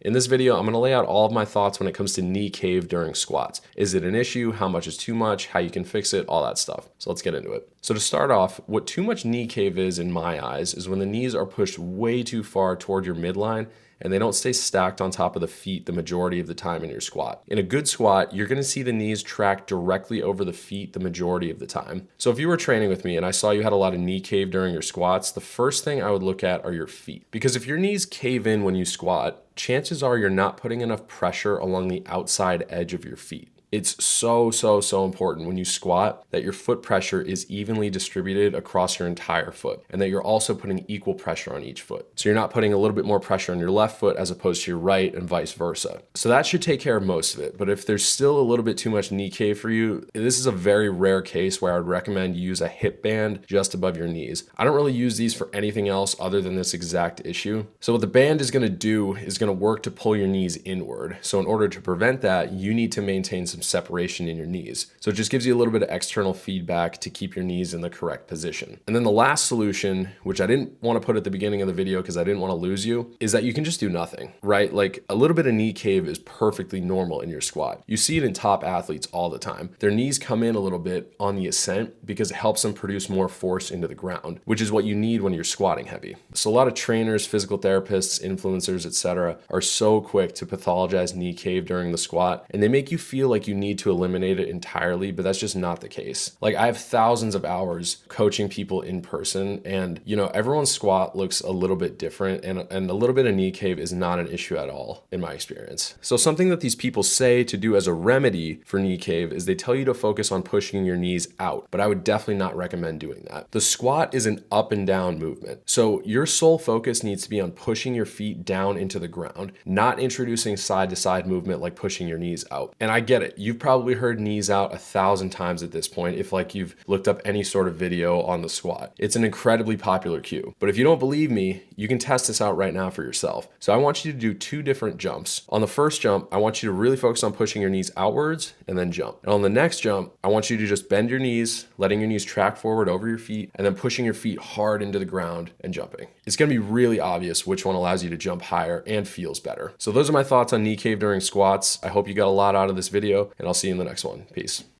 In this video, I'm gonna lay out all of my thoughts when it comes to knee cave during squats. Is it an issue? How much is too much? How you can fix it? All that stuff. So let's get into it. So to start off, what too much knee cave is in my eyes is when the knees are pushed way too far toward your midline and they don't stay stacked on top of the feet the majority of the time in your squat. In a good squat, you're gonna see the knees track directly over the feet the majority of the time. So if you were training with me and I saw you had a lot of knee cave during your squats, the first thing I would look at are your feet. Because if your knees cave in when you squat, chances are you're not putting enough pressure along the outside edge of your feet. It's so important when you squat that your foot pressure is evenly distributed across your entire foot and that you're also putting equal pressure on each foot. So you're not putting a little bit more pressure on your left foot as opposed to your right and vice versa. So that should take care of most of it. But if there's still a little bit too much knee cave for you, this is a very rare case where I would recommend you use a hip band just above your knees. I don't really use these for anything else other than this exact issue. So what the band is gonna do is gonna work to pull your knees inward. So in order to prevent that, you need to maintain some separation in your knees. So it just gives you a little bit of external feedback to keep your knees in the correct position. And then the last solution, which I didn't want to put at the beginning of the video because I didn't want to lose you, is that you can just do nothing, right? Like a little bit of knee cave is perfectly normal in your squat. You see it in top athletes all the time. Their knees come in a little bit on the ascent because it helps them produce more force into the ground, which is what you need when you're squatting heavy. So a lot of trainers, physical therapists, influencers, etc., are so quick to pathologize knee cave during the squat, and they make you feel like you need to eliminate it entirely, but that's just not the case. Like I have thousands of hours coaching people in person, and everyone's squat looks a little bit different, and a little bit of knee cave is not an issue at all in my experience. So something that these people say to do as a remedy for knee cave is they tell you to focus on pushing your knees out, but I would definitely not recommend doing that. The squat is an up and down movement. So your sole focus needs to be on pushing your feet down into the ground, not introducing side to side movement like pushing your knees out. And I get it. You've probably heard knees out 1,000 times at this point if you've looked up any sort of video on the squat. It's an incredibly popular cue. But if you don't believe me, you can test this out right now for yourself. So I want you to do 2 different jumps. On the first jump, I want you to really focus on pushing your knees outwards and then jump. And on the next jump, I want you to just bend your knees, letting your knees track forward over your feet, and then pushing your feet hard into the ground and jumping. It's gonna be really obvious which one allows you to jump higher and feels better. So those are my thoughts on knee cave during squats. I hope you got a lot out of this video, and I'll see you in the next one. Peace.